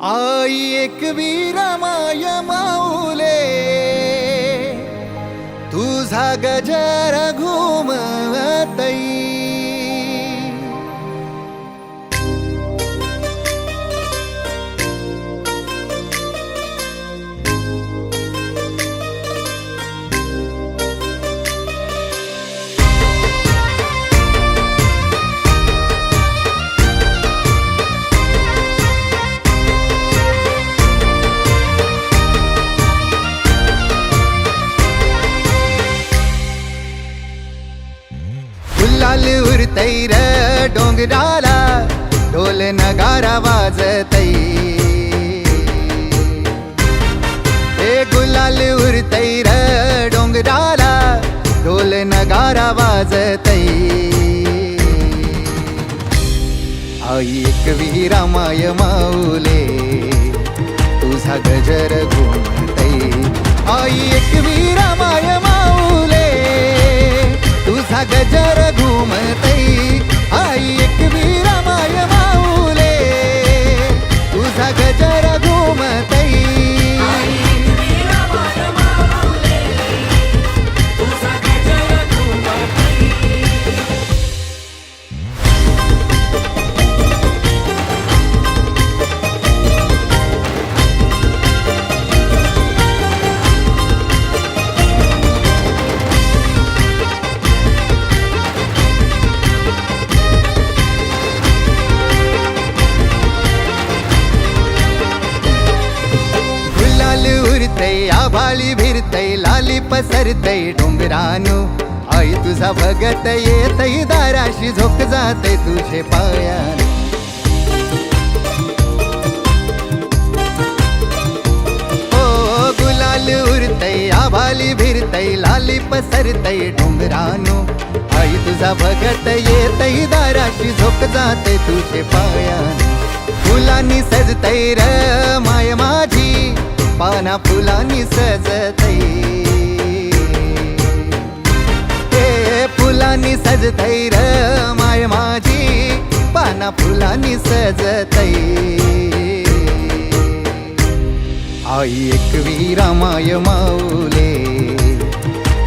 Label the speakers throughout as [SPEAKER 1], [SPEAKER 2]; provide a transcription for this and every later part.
[SPEAKER 1] आई एकवीर माय माऊले तुझा गजर घुमतई गुलाल उरतई र डोंगराला ढोल नगारा वाजतई हे गुलाल उरतई र डोंगराला ढोल नगारा वाजतई आई एकवीरा माय माऊले तुझा गजर घुमतई आई एकवीरा माय माऊले तुझा गजर घुमतई आई एकवीर माय माऊले तुझा गजर घुमतई आभाळी भिरतई लाली पसरतई डोंगरानु आई तुझा भगत येतई दाराशी झोक जाते तुझे पायान ओ गुलाल उरतई आभाळी भिरतई लाली पसरतई डोंगरानु आई तुझा भगत येतई दाराशी झोक जाते तुझे पायान फुलांनी सजतई र माय माझी पाना फुलांनी सजतई हे फुलांनी सजतई र माय माझी पाना फुलांनी सजतई आई एकवीरा माय माऊले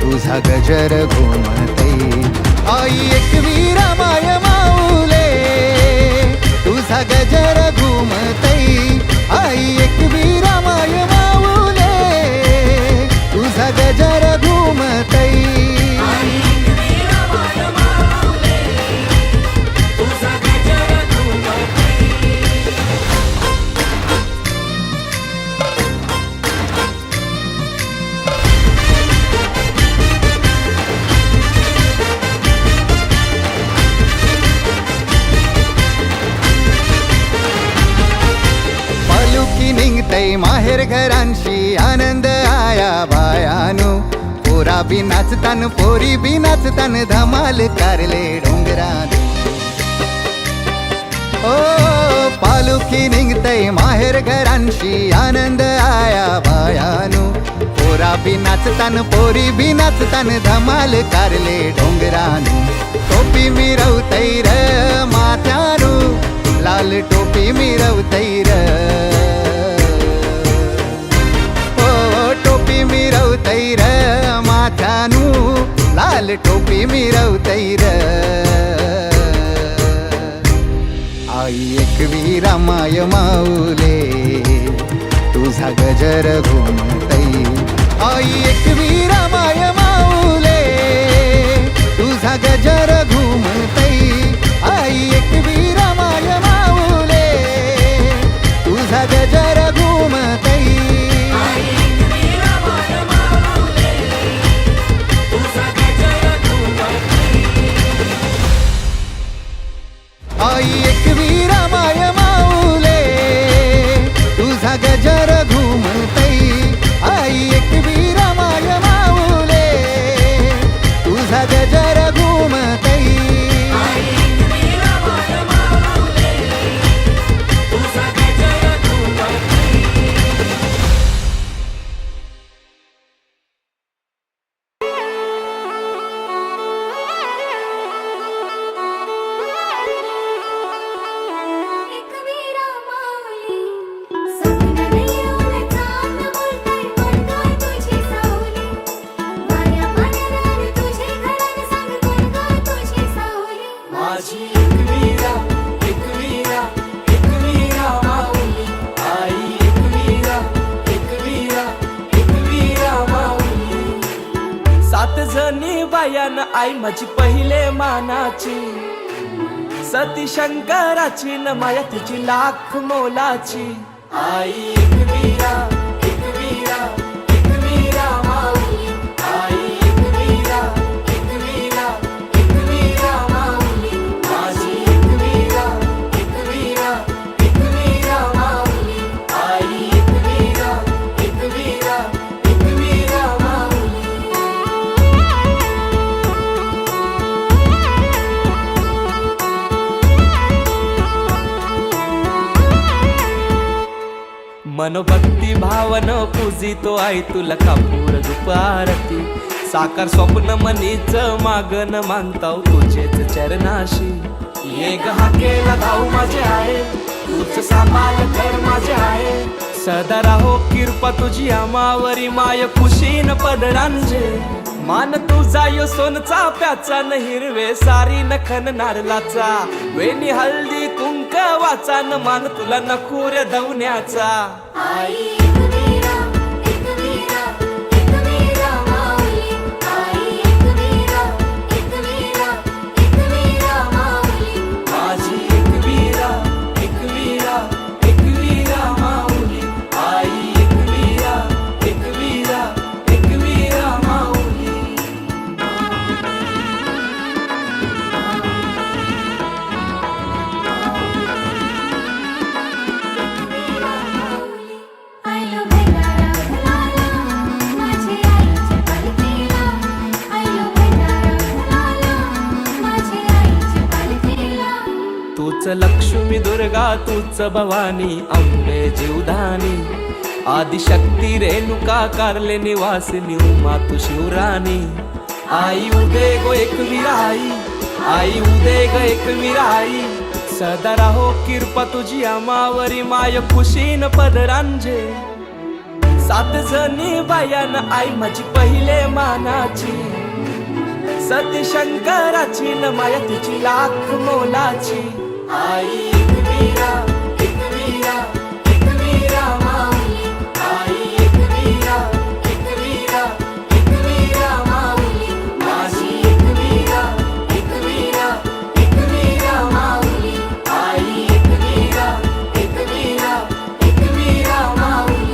[SPEAKER 1] तुझा गजर घुमतई आई एकवीरा माय माऊले तुझा गजर घुमतई आई एकवीरा माय माऊले तुझा गजर घुमतई निघतई माहेर घरांशी आनंद आया बायानु पोरा बी नाचतान पोरी बी नाचतान धमाल कारले डोंगरान ओ पालुखी निघतई माहेर घरांशी आनंद आया बायानु पोरा बी नाचतान पोरी बी नाचतान धमाल कारले डोंगरानु टोपी मिरवतई र माथ्यानु लाल टोपी मिरवतई र मिरवतई र माथ्यानु लाल टोपी मिरवतई र आई एकवीरा माय माऊले तुझा गजर घुमतई आई एकवीरा माय माऊले तुझा गजर घुमतई आई एकवीरा माय माऊले तुझा गजर घुमतई घुमतई आई एकवीरा माय माऊले तुझा गजर घुमतई
[SPEAKER 2] सात जणी बायान आई माझी पहिले मानाची सती शंकराची न माया तिची लाख मोलाची आई एकवीरा एकवीरा एकवीरा माऊली आई एकवीरा एकवीरा एकवीरा माऊली माझी एकवीरा एकवीरा एकवीरा माऊली आई एकवीरा एकवीरा एकवीरा माऊली मनोभक्ती भावन पूजितो आई तुला कापूर दुपारती साकार स्वप्न मनीच मागन मानताव तुझेच चरणाशी ये हाकेला धाव माझे आहे तूच सांभाळ कर माझे आहे सदा राहो कृपा तुझी आमावरी माय खुशीन पदरांजे मान तुझा यो सोनचा प्याचा न हिरवे सारी नखन नारलाचा वेणी हल्दी कुंक वाचा न मान तुला नखुर धवण्याचा आई एकवीरा एकवीरा एकवीरा माऊली आई एकवीरा एकवीरा एकवीरा माऊली माझी एकवीरा एकवीरा एकवीरा माऊली आई एकवीरा एकवीरा एकवीरा माऊली तूच लक्ष्मी दुर्गा तूच भवानी अंबे जीवधानी आदिशक्ती रेणुका कारले निवासिनी उमा तू शिवराणी आई उदे गो एकवीरा आई उदे ग एकवीरा आई सदा राहो कृपा तुझी आमावरी माय खुशीन पदरांजे सात जणी बायान आई माझी पहिले मानाची सती शंकराची न माया तिची लाख मोलाची आई एकवीरा एकवीरा एकवीरा माऊली आई एकवीरा एकवीरा एकवीरा माऊली माझी एकवीरा एकवीरा एकवीरा माऊली आई एकवीरा एकवीरा एकवीरा माऊली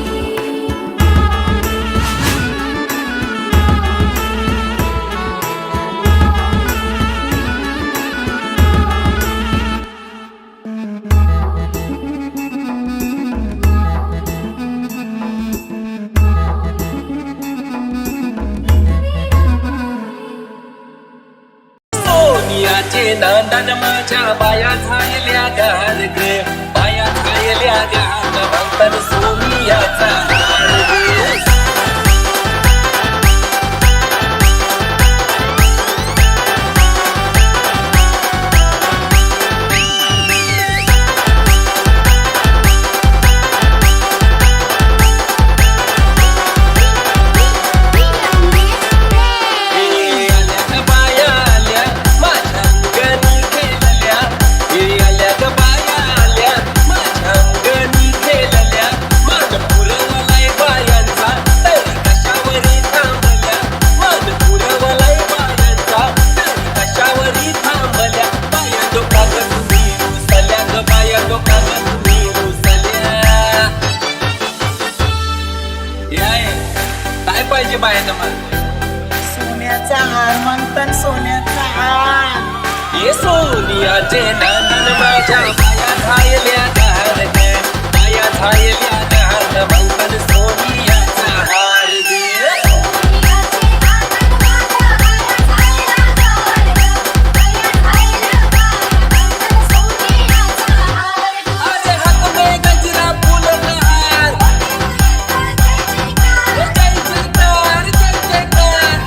[SPEAKER 2] नांदन माझ्या बाया झायल्या गार ग बाया झायल्या गार भंतर सोनियाचा हार ग पाहिजे बाहेर
[SPEAKER 3] सोन्याचा हार म्हणतात सोन्याचा हार
[SPEAKER 2] ये सोनियाचे नांदन माझ्या बाया झायल्या गार ग बाया झायल्या गार गहाण म्हणतात सोनियाचा हार ग अरे हात में गजरा फुलहार जय जयकार जय जयकार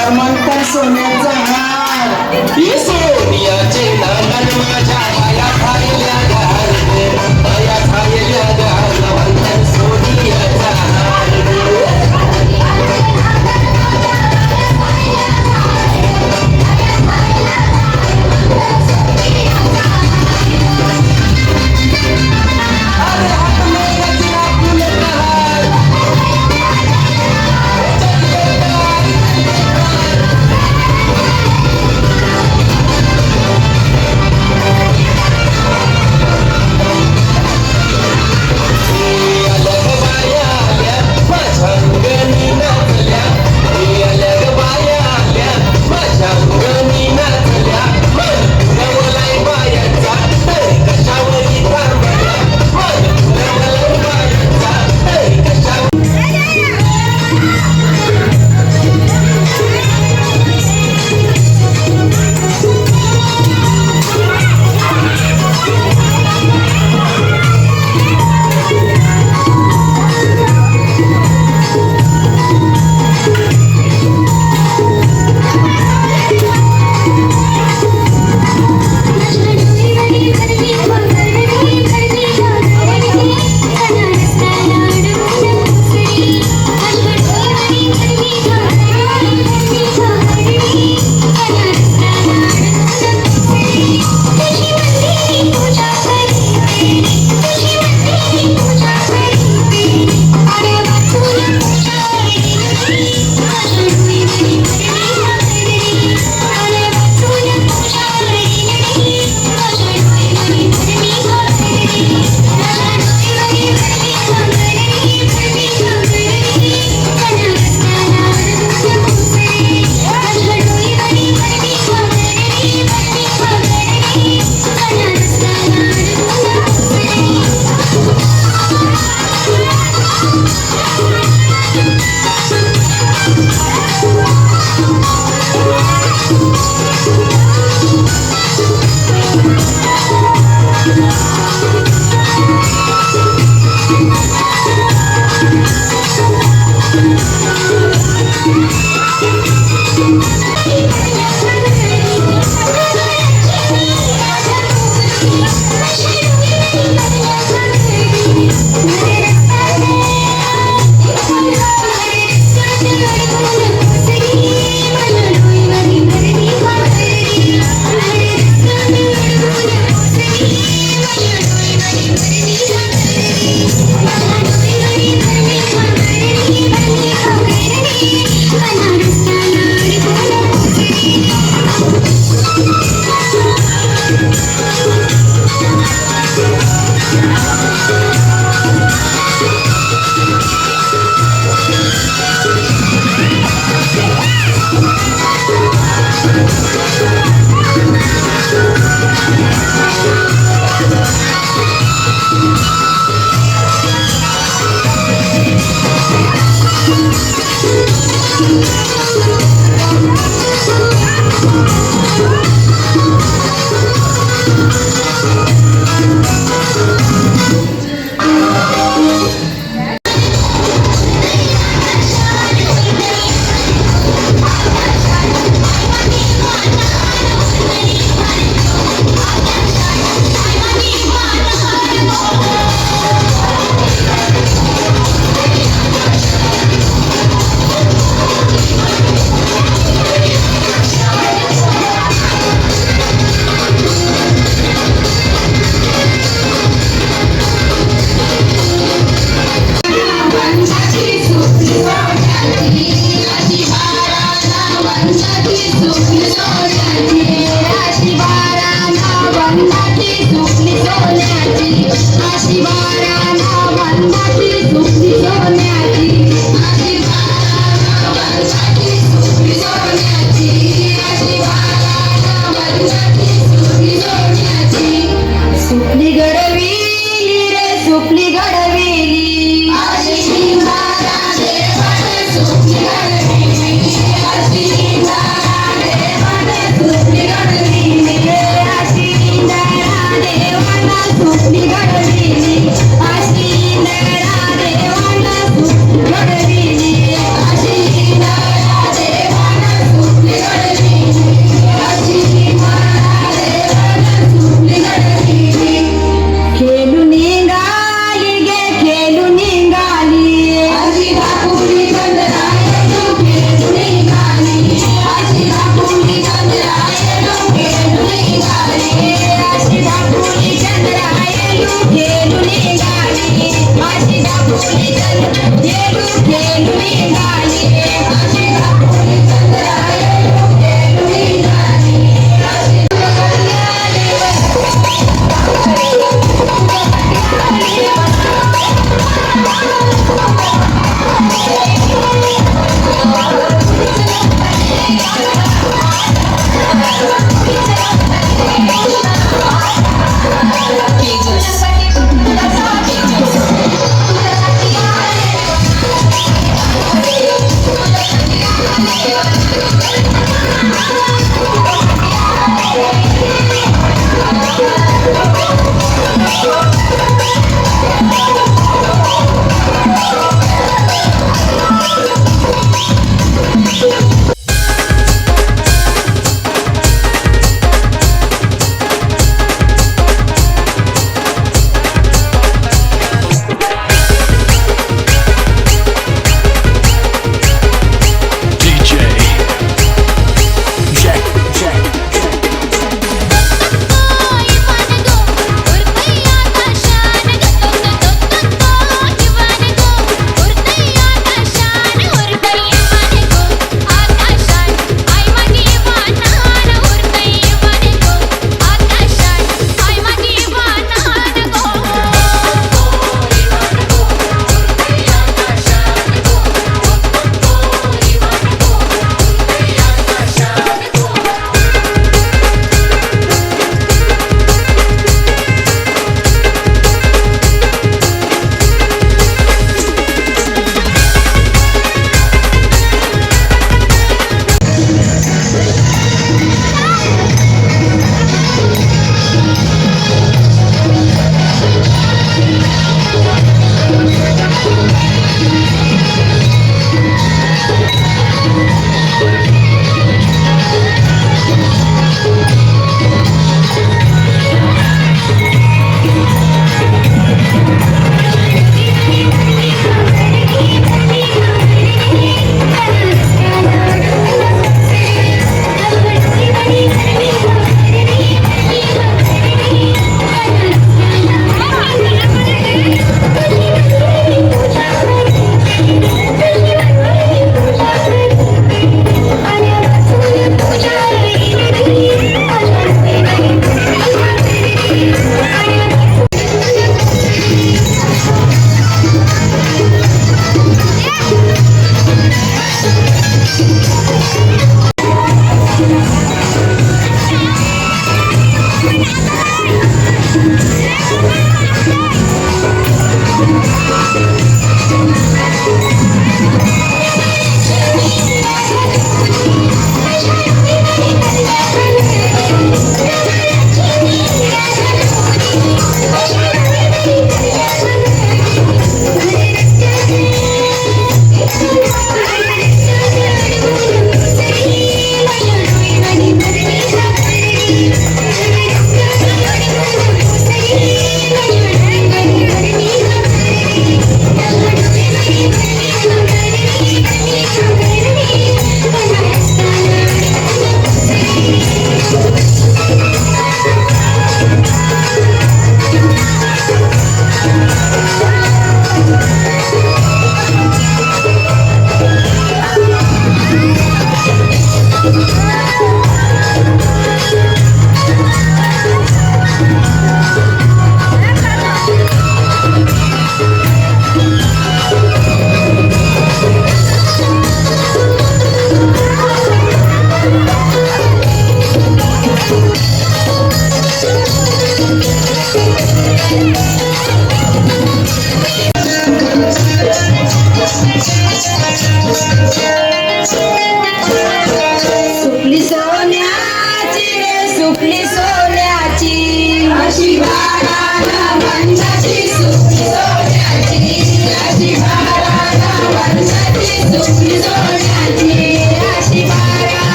[SPEAKER 3] हार मंथन सोन्याचा हार
[SPEAKER 2] ये सोनियाचे नांगण माझ्या पाया खायल्या घाल रे, पाया खायल्या घाल वंदन सोनियाचा हार रे. अरे हात में गजरा फुलत हार, अलग बाया आल्या माझ्या अंगणी नाचल्या, अलग बाया आल्या माझ्या अंगणी नाचल्या. मन रवलाय बायांचा तरी कशावरी थांबल्या, मन रवलाय बायांचा तरी कशावर.
[SPEAKER 4] देवाला सुटली गडली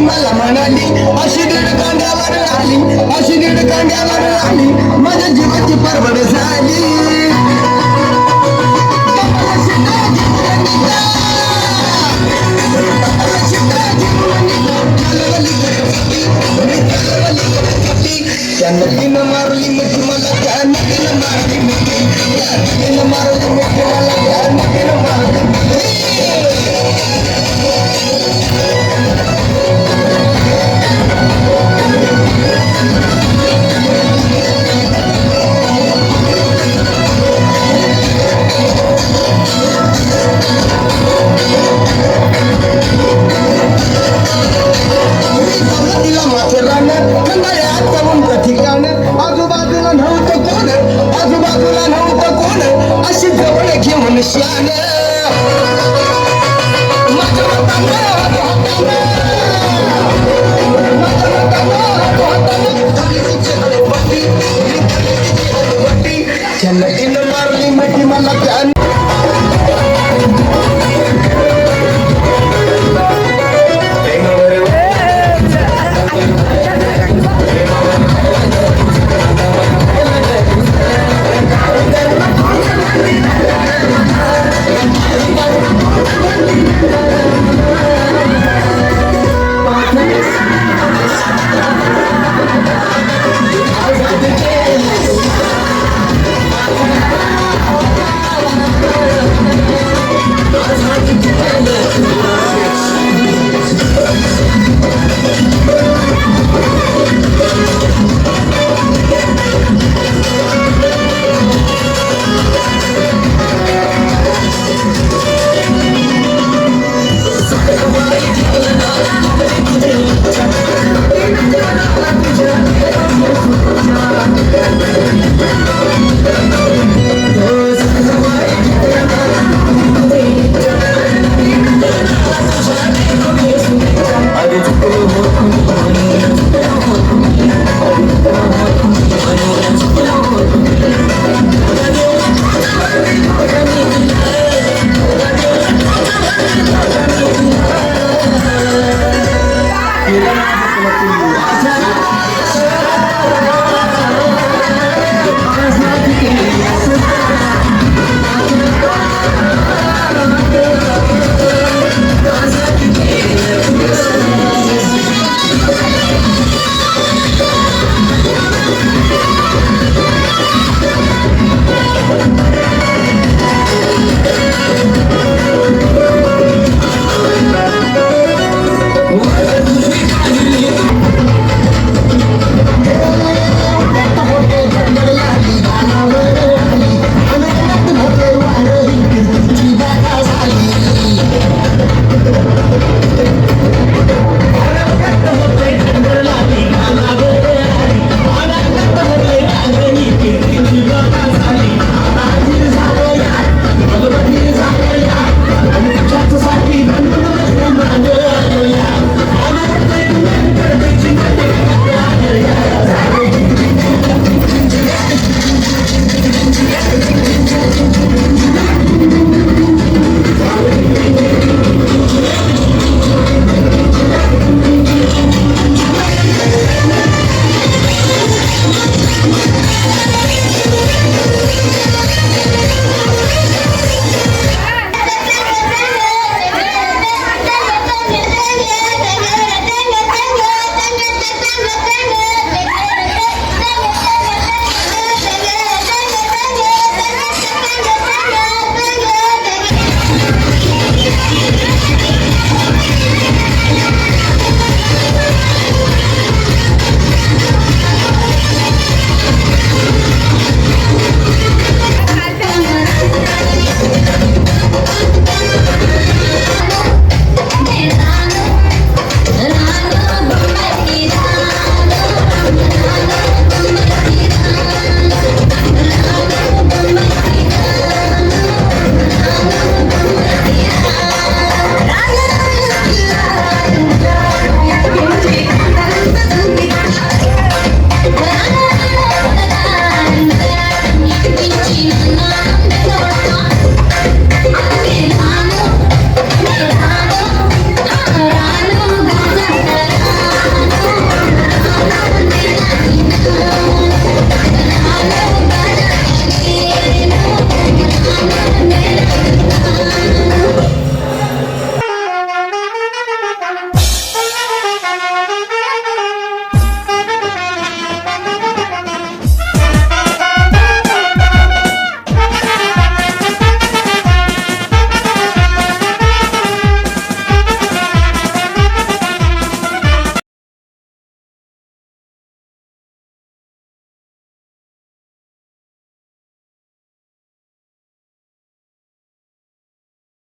[SPEAKER 3] मला म्हणाली अशी दीड कांड्यावर आली, अशी दीड कांड्यावर आली, माझ्या जीवाची परवड झाली.